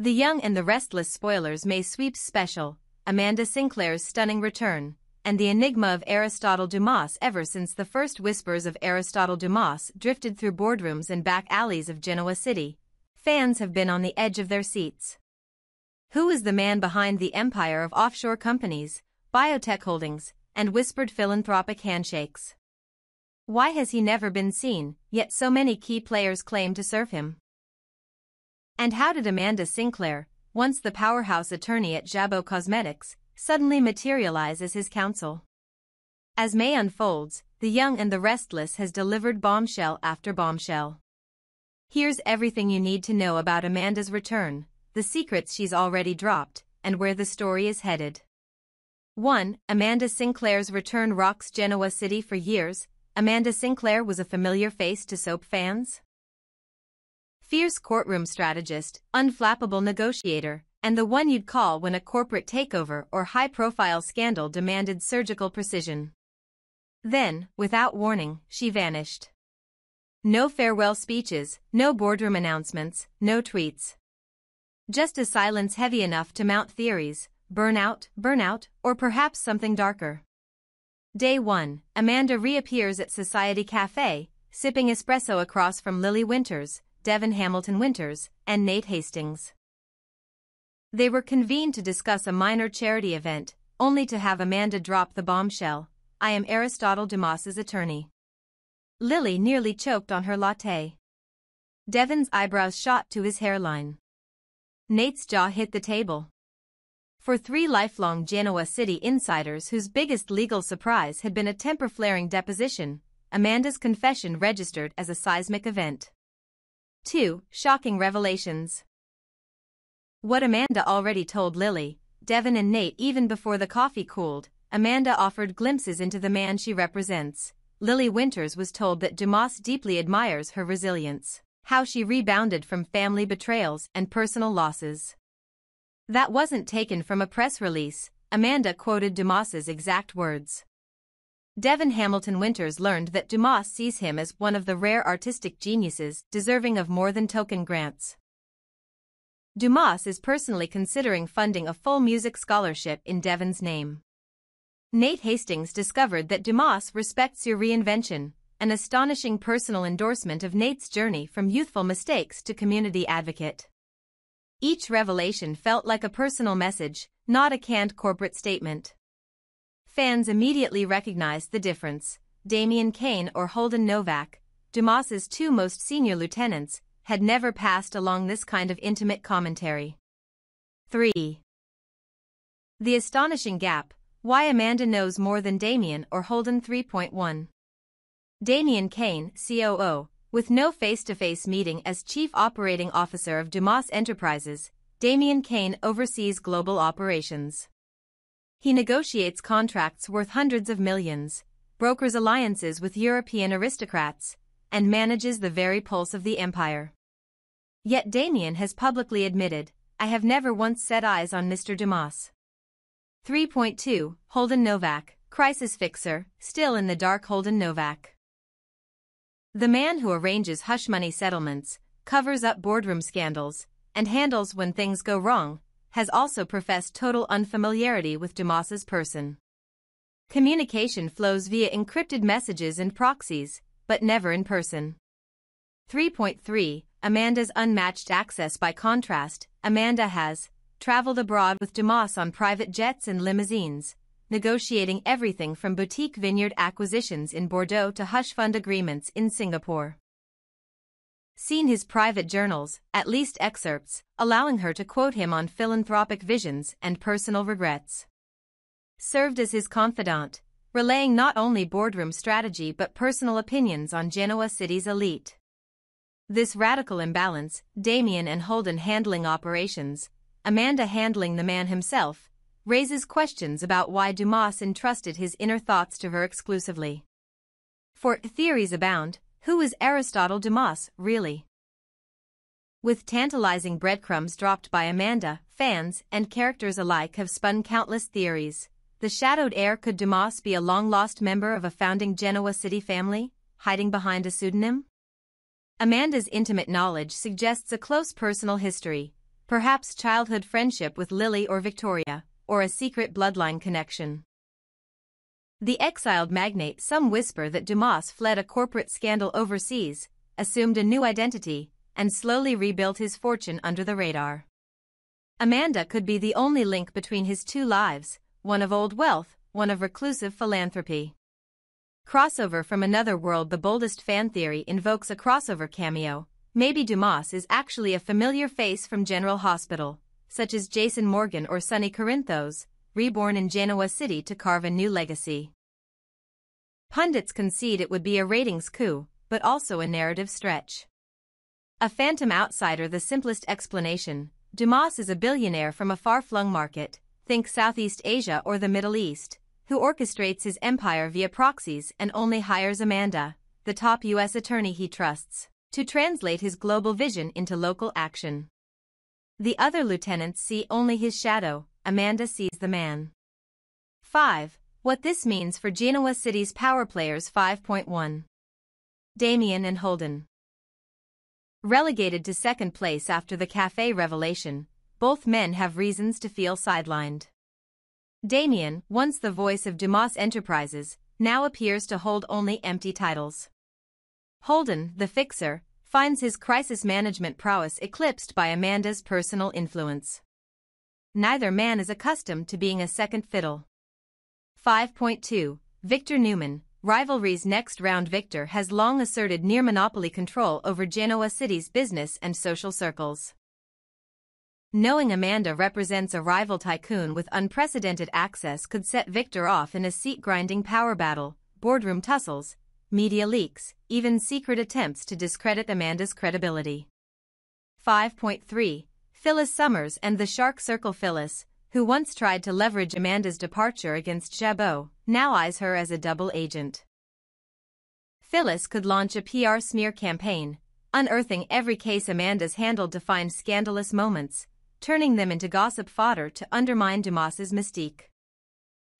The Young and the Restless Spoilers May Sweeps Special, Amanda Sinclair's stunning return, and the enigma of Aristotle Dumas. Ever since the first whispers of Aristotle Dumas drifted through boardrooms and back alleys of Genoa City, fans have been on the edge of their seats. Who is the man behind the empire of offshore companies, biotech holdings, and whispered philanthropic handshakes? Why has he never been seen, yet so many key players claim to serve him? And how did Amanda Sinclair, once the powerhouse attorney at Jabot Cosmetics, suddenly materialize as his counsel? As May unfolds, The Young and the Restless has delivered bombshell after bombshell. Here's everything you need to know about Amanda's return, the secrets she's already dropped, and where the story is headed. 1. Amanda Sinclair's return rocks Genoa City. For years, Amanda Sinclair was a familiar face to soap fans. Fierce courtroom strategist, unflappable negotiator, and the one you'd call when a corporate takeover or high-profile scandal demanded surgical precision. Then, without warning, she vanished. No farewell speeches, no boardroom announcements, no tweets. Just a silence heavy enough to mount theories, burnout, or perhaps something darker. Day 1, Amanda reappears at Society Cafe, sipping espresso across from Lily Winters, Devin Hamilton Winters, and Nate Hastings. They were convened to discuss a minor charity event, only to have Amanda drop the bombshell, "I am Aristotle Dumas's attorney." Lily nearly choked on her latte. Devin's eyebrows shot to his hairline. Nate's jaw hit the table. For 3 lifelong Genoa City insiders whose biggest legal surprise had been a temper-flaring deposition, Amanda's confession registered as a seismic event. 2. Shocking revelations. What Amanda already told Lily, Devin and Nate even before the coffee cooled, Amanda offered glimpses into the man she represents. Lily Winters was told that Dumas deeply admires her resilience, how she rebounded from family betrayals and personal losses. That wasn't taken from a press release, Amanda quoted Dumas's exact words. Devin Hamilton Winters learned that Dumas sees him as one of the rare artistic geniuses deserving of more than token grants. Dumas is personally considering funding a full music scholarship in Devin's name. Nate Hastings discovered that Dumas respects your reinvention, an astonishing personal endorsement of Nate's journey from youthful mistakes to community advocate. Each revelation felt like a personal message, not a canned corporate statement. Fans immediately recognized the difference. Damian Kane or Holden Novak, Dumas's 2 most senior lieutenants, had never passed along this kind of intimate commentary. 3. The astonishing gap, why Amanda knows more than Damian or Holden. 3.1. Damian Kane, COO, with no face-to-face meeting as Chief Operating Officer of Dumas Enterprises, Damian Kane oversees global operations. He negotiates contracts worth hundreds of millions, brokers alliances with European aristocrats, and manages the very pulse of the empire. Yet Damian has publicly admitted, "I have never once set eyes on Mr. Dumas." 3.2. Holden Novak, crisis fixer, still in the dark. Holden Novak, the man who arranges hush-money settlements, covers up boardroom scandals, and handles when things go wrong, has also professed total unfamiliarity with Dumas's person. Communication flows via encrypted messages and proxies, but never in person. 3.3. Amanda's unmatched access. By contrast, Amanda has traveled abroad with Dumas on private jets and limousines, negotiating everything from boutique vineyard acquisitions in Bordeaux to hush fund agreements in Singapore. Seen his private journals, at least excerpts, allowing her to quote him on philanthropic visions and personal regrets. Served as his confidant, relaying not only boardroom strategy but personal opinions on Genoa City's elite. This radical imbalance, Damian and Holden handling operations, Amanda handling the man himself, raises questions about why Dumas entrusted his inner thoughts to her exclusively. For theories abound. Who is Aristotle Dumas, really? With tantalizing breadcrumbs dropped by Amanda, fans and characters alike have spun countless theories. The shadowed heir. Could Dumas be a long-lost member of a founding Genoa City family, hiding behind a pseudonym? Amanda's intimate knowledge suggests a close personal history, Perhaps childhood friendship with Lily or Victoria, or a secret bloodline connection. The exiled magnate. Some whisper that Dumas fled a corporate scandal overseas, assumed a new identity, and slowly rebuilt his fortune under the radar. Amanda could be the only link between his two lives, one of old wealth, one of reclusive philanthropy. Crossover from another world. The boldest fan theory invokes a crossover cameo. Maybe Dumas is actually a familiar face from General Hospital, such as Jason Morgan or Sonny Corinthos, reborn in Genoa City to carve a new legacy. Pundits concede it would be a ratings coup, but also a narrative stretch. A phantom outsider. The simplest explanation: Dumas is a billionaire from a far-flung market, think Southeast Asia or the Middle East, who orchestrates his empire via proxies and only hires Amanda, the top U.S. attorney he trusts, to translate his global vision into local action. The other lieutenants see only his shadow. Amanda sees the man. 5. What this means for Genoa City's power players. 5.1. Damian and Holden. Relegated to second place after the cafe revelation, both men have reasons to feel sidelined. Damian, once the voice of Dumas Enterprises, now appears to hold only empty titles. Holden, the fixer, finds his crisis management prowess eclipsed by Amanda's personal influence. Neither man is accustomed to being a second fiddle. 5.2. Victor Newman, rivalry's next round. Victor has long asserted near monopoly control over Genoa City's business and social circles. Knowing Amanda represents a rival tycoon with unprecedented access could set Victor off in a seat-grinding power battle, boardroom tussles, media leaks, even secret attempts to discredit Amanda's credibility. 5.3. Phyllis Summers and the Shark Circle. Phyllis, who once tried to leverage Amanda's departure against Jabot, now eyes her as a double agent. Phyllis could launch a PR smear campaign, unearthing every case Amanda's handled to find scandalous moments, turning them into gossip fodder to undermine Dumas's mystique.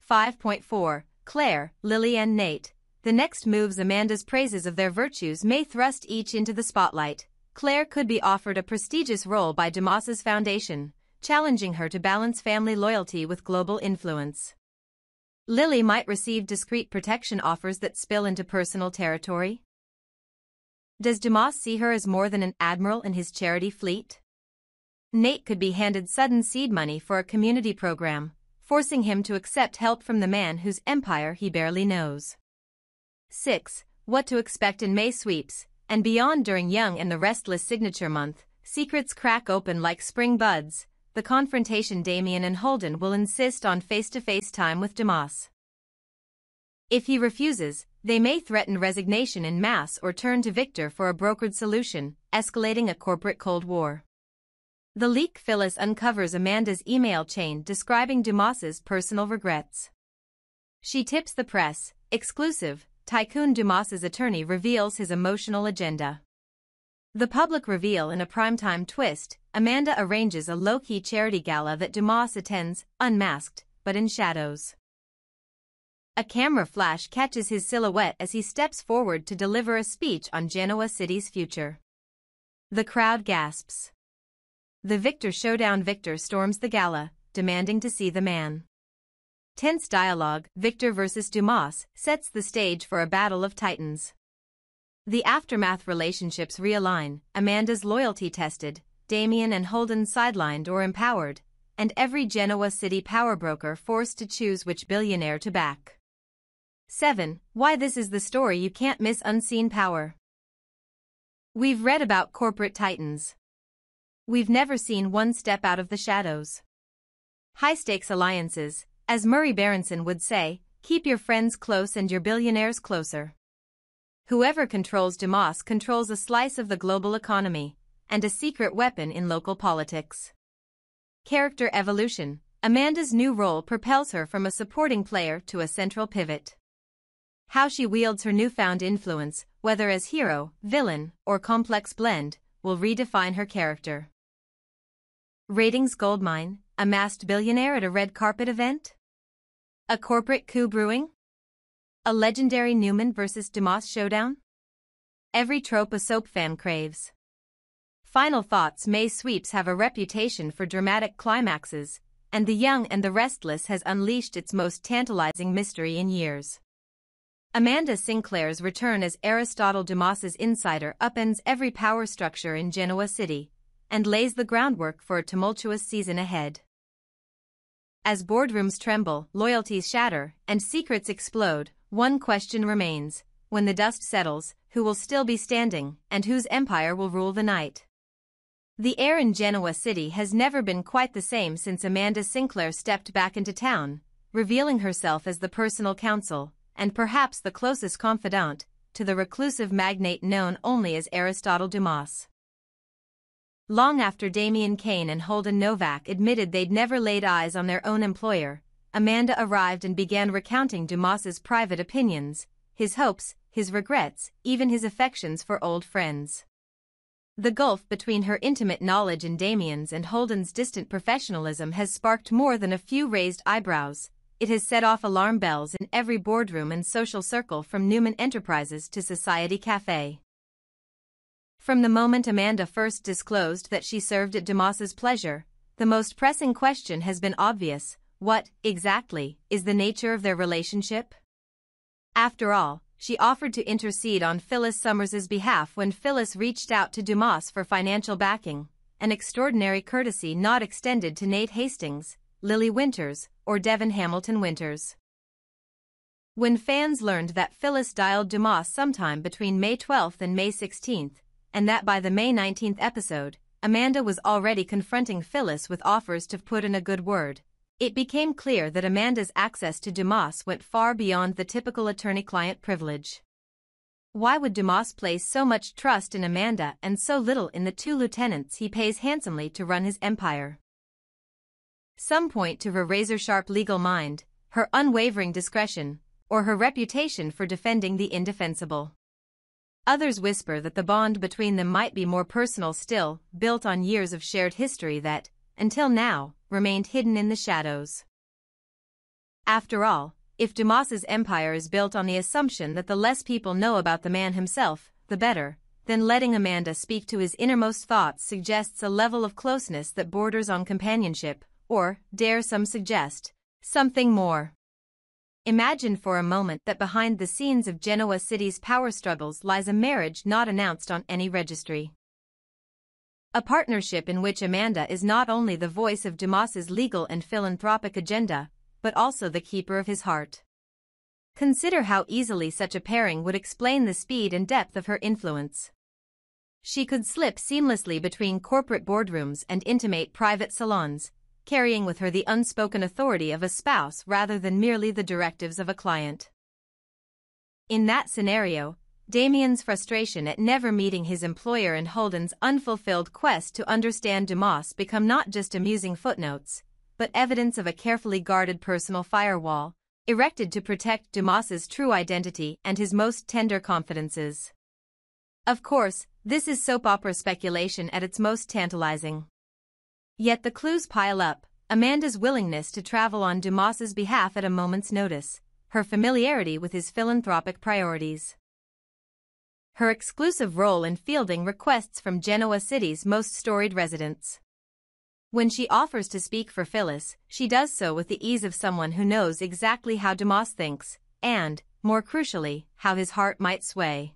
5.4. Claire, Lily and Nate. The next moves. Amanda's praises of their virtues may thrust each into the spotlight. Claire could be offered a prestigious role by Dumas's foundation, challenging her to balance family loyalty with global influence. Lily might receive discreet protection offers that spill into personal territory. Does Dumas see her as more than an admiral in his charity fleet? Nate could be handed sudden seed money for a community program, forcing him to accept help from the man whose empire he barely knows. 6. What to expect in May sweeps and beyond. During Young and the Restless signature month, secrets crack open like spring buds. The confrontation. Damian and Holden will insist on face-to-face time with Dumas. If he refuses, they may threaten resignation en masse or turn to Victor for a brokered solution, escalating a corporate Cold War. The leak. Phyllis uncovers Amanda's email chain describing Dumas's personal regrets. She tips the press. Exclusive. Tycoon Dumas's attorney reveals his emotional agenda. The public reveal. In a primetime twist, Amanda arranges a low-key charity gala that Dumas attends, unmasked, but in shadows. A camera flash catches his silhouette as he steps forward to deliver a speech on Genoa City's future. The crowd gasps. The Victor showdown. Victor storms the gala, demanding to see the man. Tense dialogue. Victor versus Dumas sets the stage for a battle of titans. The aftermath. Relationships realign, Amanda's loyalty tested, Damian and Holden sidelined or empowered, and every Genoa City power broker forced to choose which billionaire to back. 7. Why this is the story you can't miss. Unseen power. We've read about corporate titans. We've never seen one step out of the shadows. High-stakes alliances, as Murray Berenson would say, keep your friends close and your billionaires closer. Whoever controls Dumas controls a slice of the global economy, and a secret weapon in local politics. Character evolution. Amanda's new role propels her from a supporting player to a central pivot. How she wields her newfound influence, whether as hero, villain, or complex blend, will redefine her character. Ratings goldmine. A masked billionaire at a red carpet event? A corporate coup brewing? A legendary Newman versus Dumas showdown? Every trope a soap fan craves. Final Thoughts May Sweeps have a reputation for dramatic climaxes, and The Young and the Restless has unleashed its most tantalizing mystery in years. Amanda Sinclair's return as Aristotle Dumas's insider upends every power structure in Genoa City, and lays the groundwork for a tumultuous season ahead. As boardrooms tremble, loyalties shatter, and secrets explode, one question remains: when the dust settles, who will still be standing, and whose empire will rule the night? The air in Genoa City has never been quite the same since Amanda Sinclair stepped back into town, revealing herself as the personal counsel, and perhaps the closest confidant, to the reclusive magnate known only as Aristotle Dumas. Long after Damian and Holden Novak admitted they'd never laid eyes on their own employer, Amanda arrived and began recounting Dumas's private opinions, his hopes, his regrets, even his affections for old friends. The gulf between her intimate knowledge and Damian's and Holden's distant professionalism has sparked more than a few raised eyebrows. It has set off alarm bells in every boardroom and social circle from Newman Enterprises to Society Cafe. From the moment Amanda first disclosed that she served at Dumas's pleasure, the most pressing question has been obvious: what, exactly, is the nature of their relationship? After all, she offered to intercede on Phyllis Summers's behalf when Phyllis reached out to Dumas for financial backing, an extraordinary courtesy not extended to Nate Hastings, Lily Winters, or Devon Hamilton Winters. When fans learned that Phyllis dialed Dumas sometime between May 12th and May 16th, and that by the May 19th episode, Amanda was already confronting Phyllis with offers to put in a good word, it became clear that Amanda's access to Dumas went far beyond the typical attorney-client privilege. Why would Dumas place so much trust in Amanda and so little in the two lieutenants he pays handsomely to run his empire? Some point to her razor-sharp legal mind, her unwavering discretion, or her reputation for defending the indefensible. Others whisper that the bond between them might be more personal still, built on years of shared history that, until now, remained hidden in the shadows. After all, if Dumas's empire is built on the assumption that the less people know about the man himself, the better, then letting Amanda speak to his innermost thoughts suggests a level of closeness that borders on companionship, or, dare some suggest, something more. Imagine for a moment that behind the scenes of Genoa City's power struggles lies a marriage not announced on any registry. A partnership in which Amanda is not only the voice of Dumas's legal and philanthropic agenda, but also the keeper of his heart. Consider how easily such a pairing would explain the speed and depth of her influence. She could slip seamlessly between corporate boardrooms and intimate private salons, carrying with her the unspoken authority of a spouse rather than merely the directives of a client. In that scenario, Damian's frustration at never meeting his employer and Holden's unfulfilled quest to understand Dumas become not just amusing footnotes, but evidence of a carefully guarded personal firewall, erected to protect Dumas's true identity and his most tender confidences. Of course, this is soap opera speculation at its most tantalizing. Yet the clues pile up: Amanda's willingness to travel on Dumas's behalf at a moment's notice, her familiarity with his philanthropic priorities, her exclusive role in fielding requests from Genoa City's most storied residents. When she offers to speak for Phyllis, she does so with the ease of someone who knows exactly how Dumas thinks, and, more crucially, how his heart might sway.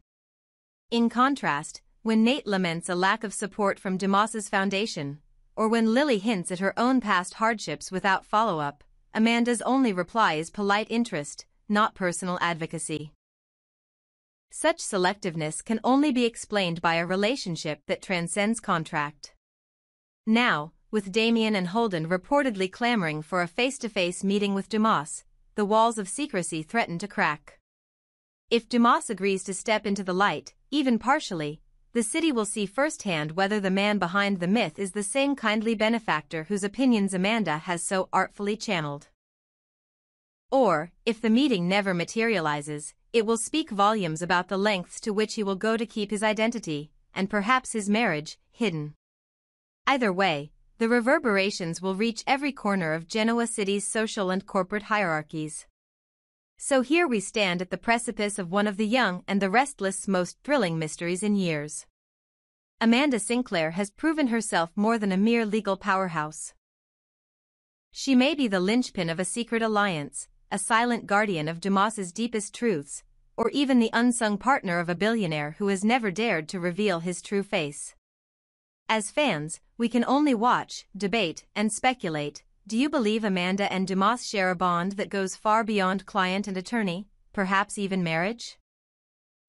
In contrast, when Nate laments a lack of support from Dumas's foundation, or when Lily hints at her own past hardships without follow-up, Amanda's only reply is polite interest, not personal advocacy. Such selectiveness can only be explained by a relationship that transcends contract. Now, with Damian and Holden reportedly clamoring for a face-to-face meeting with Dumas, the walls of secrecy threaten to crack. If Dumas agrees to step into the light, even partially, the city will see firsthand whether the man behind the myth is the same kindly benefactor whose opinions Amanda has so artfully channeled. Or, if the meeting never materializes, it will speak volumes about the lengths to which he will go to keep his identity, and perhaps his marriage, hidden. Either way, the reverberations will reach every corner of Genoa City's social and corporate hierarchies. So here we stand at the precipice of one of the Young and the Restless' most thrilling mysteries in years. Amanda Sinclair has proven herself more than a mere legal powerhouse. She may be the linchpin of a secret alliance, a silent guardian of Dumas's deepest truths, or even the unsung partner of a billionaire who has never dared to reveal his true face. As fans, we can only watch, debate, and speculate. Do you believe Amanda and Dumas share a bond that goes far beyond client and attorney, perhaps even marriage?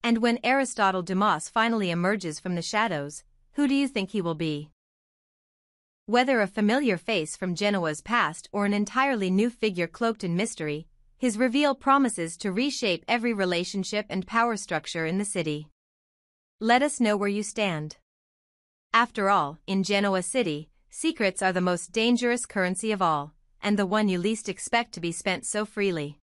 And when Aristotle Dumas finally emerges from the shadows, who do you think he will be? Whether a familiar face from Genoa's past or an entirely new figure cloaked in mystery, his reveal promises to reshape every relationship and power structure in the city. Let us know where you stand. After all, in Genoa City, secrets are the most dangerous currency of all, and the one you least expect to be spent so freely.